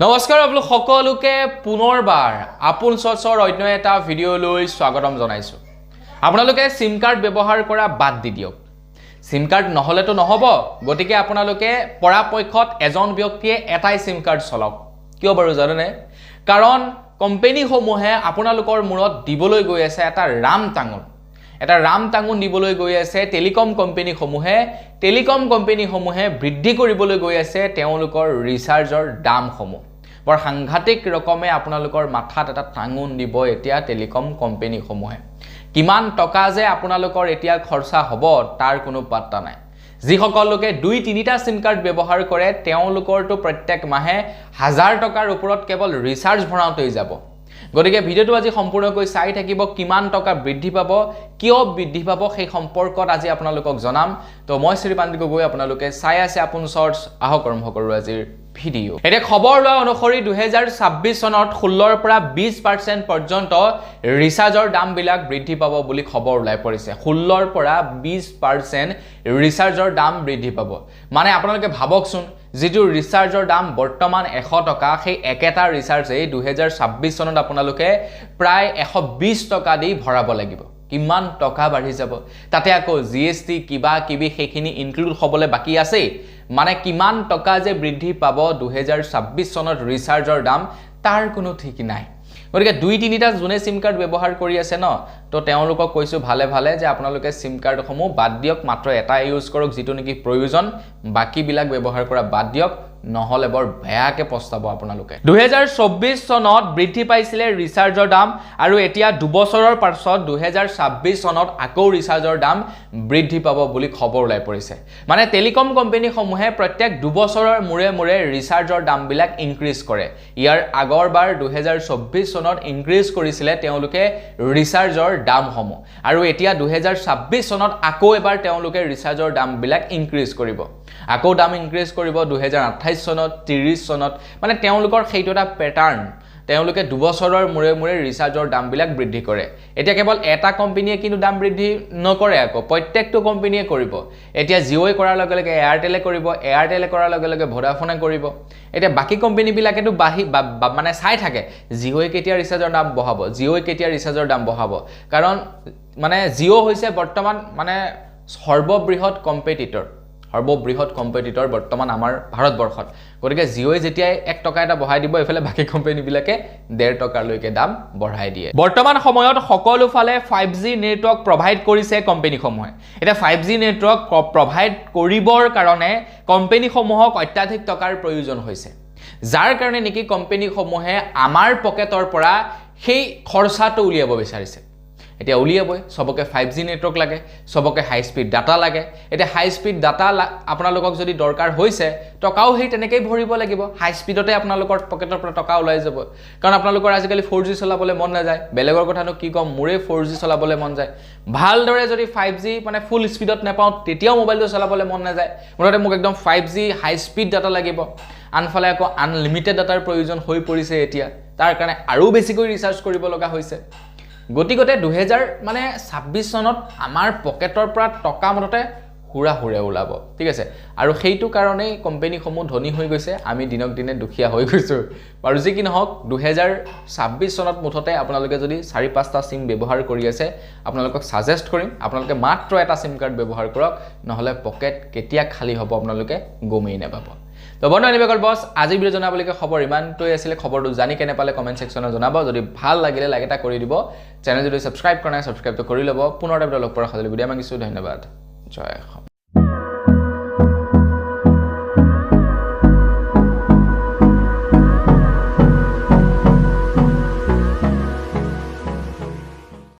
নমস্কাৰ আপোনালোক সকলোকে পুনৰবাৰ আপোন চচৰ অন্য এটা ভিডিঅ'লৈ স্বাগতম জনাইছো। আপোনালোকে সিম কাৰ্ড ব্যৱহাৰ কৰা বাদ দি দিয়ক। সিম কাৰ্ড নহলেতো নহব, গতিকে আপোনালোকে পৰাপক্ষত এজন ব্যক্তিয়ে এটাই সিম কাৰ্ড চলাওক। কিয় বাৰু জানেনে? কাৰণ কোম্পানীসমূহে আপোনালোকৰ মূৰত দিবলৈ গৈ আছে এটা ৰাম টাঙুন দিবলৈ গৈ আছে। টেলিকম কোম্পানীসমূহে বৃদ্ধি কৰিবলৈ গৈ আছে তেওঁলোকৰ ৰিচাৰ্জৰ দামসমূহ। বৰ সাংঘাতিক ৰকমে আপোনালোকৰ মাথাত এটা টাঙুন দিব এতিয়া টেলিকম কোম্পানীসমূহে। কিমান টকা যে আপোনালোকৰ এতিয়া খৰচা হ'ব তাৰ কোনো পাত্তা নাই। যিসকল লোকে 2-3টা সিম কাৰ্ড ব্যৱহাৰ কৰে তেওঁলোকৰটো প্ৰত্যেক মাহে 1000 টকাৰ ওপৰত কেৱল ৰিচাৰ্জ ভৰাওঁতেই যাব। গতিকে ভিডিঅ'টো আজি সম্পূৰ্ণকৈ চাই থাকিব। কিমান টকা বৃদ্ধি পাব, কিয় বৃদ্ধি পাব সেই সম্পৰ্কত আজি আপোনালোকক জনাম। তো মই শ্ৰীপান্তি গগৈ, আপোনালোকে চাই আছে আপোন চৰ্চ। আহক আৰম্ভ কৰোঁ আজিৰ ভিডিঅ'। এতিয়া খবৰ লোৱা অনুসৰি 2026 চনত 16ৰ পৰা 20% পৰ্যন্ত ৰিচাৰ্জৰ দামবিলাক বৃদ্ধি পাব বুলি খবৰ ওলাই পৰিছে। 16ৰ পৰা 20% ৰিচাৰ্জৰ দাম বৃদ্ধি পাব। মানে আপোনালোকে ভাবকচোন, যিটো ৰিচাৰ্জৰ দাম বৰ্তমান 100 টকা, সেই একেটা ৰিচাৰ্জেই 2026 চনত আপোনালোকে প্ৰায় 120 টকা দি ভৰাব লাগিব। কিমান টকা বাঢ়ি যাব। তাতে আকৌ GST কিবা কিবি সেইখিনি ইনক্লুড হ'বলৈ বাকী আছে। মানে কিমান টকা যে বৃদ্ধি পাব 2026 চনত ৰিচাৰ্জৰ দাম তাৰ কোনো ঠিক নাই। গতিকে 2-3টা যোনে সিম কাৰ্ড ব্যৱহাৰ কৰি আছে ন, তো তেওঁলোকক কৈছোঁ ভালে যে আপোনালোকে সিম কাৰ্ডসমূহ বাদ দিয়ক, মাত্ৰ এটা ইউজ কৰক যিটো নেকি প্ৰয়োজন, বাকীবিলাক ব্যৱহাৰ কৰা বাদ দিয়ক, নহলে বৰ বেয়াকে পস্তাব আপোনালোকে। 2024 চনত বৃদ্ধি পাইছিলে ৰিচাৰ্জৰ দাম, আৰু এতিয়া 2 বছৰৰ পাছত 2026 চনত আকৌ ৰিচাৰ্জৰ দাম বৃদ্ধি পাব বুলি খবৰ ওলাই পৰিছে। মানে টেলিকম কোম্পানীসমূহে প্ৰত্যেক 2 বছৰৰ মূৰে ৰিচাৰ্জৰ দামবিলাক ইনক্ৰিজ কৰে। ইয়াৰ আগৰবাৰ 2024 চনত ইনক্ৰিজ কৰিছিলে তেওঁলোকে ৰিচাৰ্জৰ দামসমূহ, আৰু এতিয়া 2026 চনত আকৌ এবাৰ তেওঁলোকে ৰিচাৰ্জৰ দামবিলাক ইনক্ৰিজ কৰিব। আকৌ দাম ইনক্ৰিজ কৰিব 2028 চনত, 30 চনত। মানে তেওঁলোকৰ সেইটো এটা পেটাৰ্ণ। তেওঁলোকে 2 বছৰৰ মূৰে ৰিচাৰ্জৰ দামবিলাক বৃদ্ধি কৰে। এতিয়া কেৱল এটা কোম্পানীয়ে কিন্তু দাম বৃদ্ধি নকৰে, আকৌ প্ৰত্যেকটো কোম্পানীয়ে কৰিব। এতিয়া জিঅ'ই কৰাৰ লগে লগে এয়াৰটেলে কৰিব, এয়াৰটেলে কৰাৰ লগে লগে ভোডাফোনে কৰিব। এতিয়া বাকী কোম্পানীবিলাকেতো মানে চাই থাকে জিঅ'ই কেতিয়া ৰিচাৰ্জৰ দাম বঢ়াব, কাৰণ মানে জিঅ' হৈছে বৰ্তমান মানে সৰ্ববৃহৎ কম্পিটিটৰ বৰ্তমান আমাৰ ভাৰতবৰ্ষত। গতিকে জিঅ'ই যেতিয়াই 1 টকা এটা বঢ়াই দিব, এইফালে বাকী কোম্পানীবিলাকে 1.5 টকালৈকে দাম বঢ়াই দিয়ে। বৰ্তমান সময়ত সকলো ফালে 5G নেটৱৰ্ক প্ৰভাইড কৰিছে কোম্পানীসমূহে। এতিয়া 5G নেটৱৰ্ক প্ৰভাইড কৰিবৰ কাৰণে কোম্পানীসমূহক অত্যাধিক টকাৰ প্ৰয়োজন হৈছে, যাৰ কাৰণে নেকি কোম্পানীসমূহে আমাৰ পকেটৰ পৰা সেই খৰচাটো উলিয়াব বিচাৰিছে। এতিয়া উলিয়াবই, চবকে 5G নেটৱৰ্ক লাগে, চবকে হাই স্পীড ডাটা লাগে। এতিয়া হাই স্পীড ডাটা আপোনালোকক যদি দৰকাৰ হৈছে, টকাও সেই তেনেকেই ভৰিব লাগিব। হাই স্পীডতে আপোনালোকৰ পকেটৰ পৰা টকা ওলাই যাব, কাৰণ আপোনালোকৰ আজিকালি 4G চলাবলৈ মন নাযায়। বেলেগৰ কথানো কি ক'ম, মোৰে 4G চলাবলৈ মন যায়। ভালদৰে যদি 5G মানে ফুল স্পীডত নাপাওঁ তেতিয়াও মোবাইলটো চলাবলৈ মন নাযায়। মুঠতে মোক একদম 5G হাই স্পীড ডাটা লাগিব। আনফালে আকৌ আনলিমিটেড ডাটাৰ প্ৰয়োজন হৈ পৰিছে এতিয়া, তাৰ কাৰণে আৰু বেছিকৈ ৰিচাৰ্জ কৰিব লগা হৈছে। গতিকে 2026 চনত আমাৰ পকেটৰ পৰা টকা মুঠতে হুৰে ওলাব, ঠিক আছে। আৰু সেইটো কাৰণেই কোম্পানীসমূহ ধনী হৈ গৈছে, আমি দিনক দিনে দুখীয়া হৈ গৈছোঁ। বাৰু যি কি নহওক, 2026 চনত মুঠতে আপোনালোকে যদি 4-5টা সিম ব্যৱহাৰ কৰি আছে, আপোনালোকক ছাজেষ্ট কৰিম আপোনালোকে মাত্ৰ এটা সিম কাৰ্ড ব্যৱহাৰ কৰক, নহ'লে পকেট কেতিয়া খালী হ'ব আপোনালোকে গমেই নাপাব। তো বন্ধু আনিবেগল বছ, আজিৰ ভিডিঅ' জনাবলগীয়া খবৰ ইমানটোৱে আছিলে। খবৰটো জানি কেনে পালে কমেণ্ট ছেকশ্যনত জনাব। যদি ভাল লাগিলে লাইক এটা কৰি দিব। চেনেল যদি ছাবস্ক্ৰাইব কৰা নাই ছাবস্ক্ৰাইবটো কৰি ল'ব। পুনৰ এটা ভিডিঅ' লগ পোৱাৰ সাজু বিদায় মাগিছোঁ। ধন্যবাদ। জয় অসম।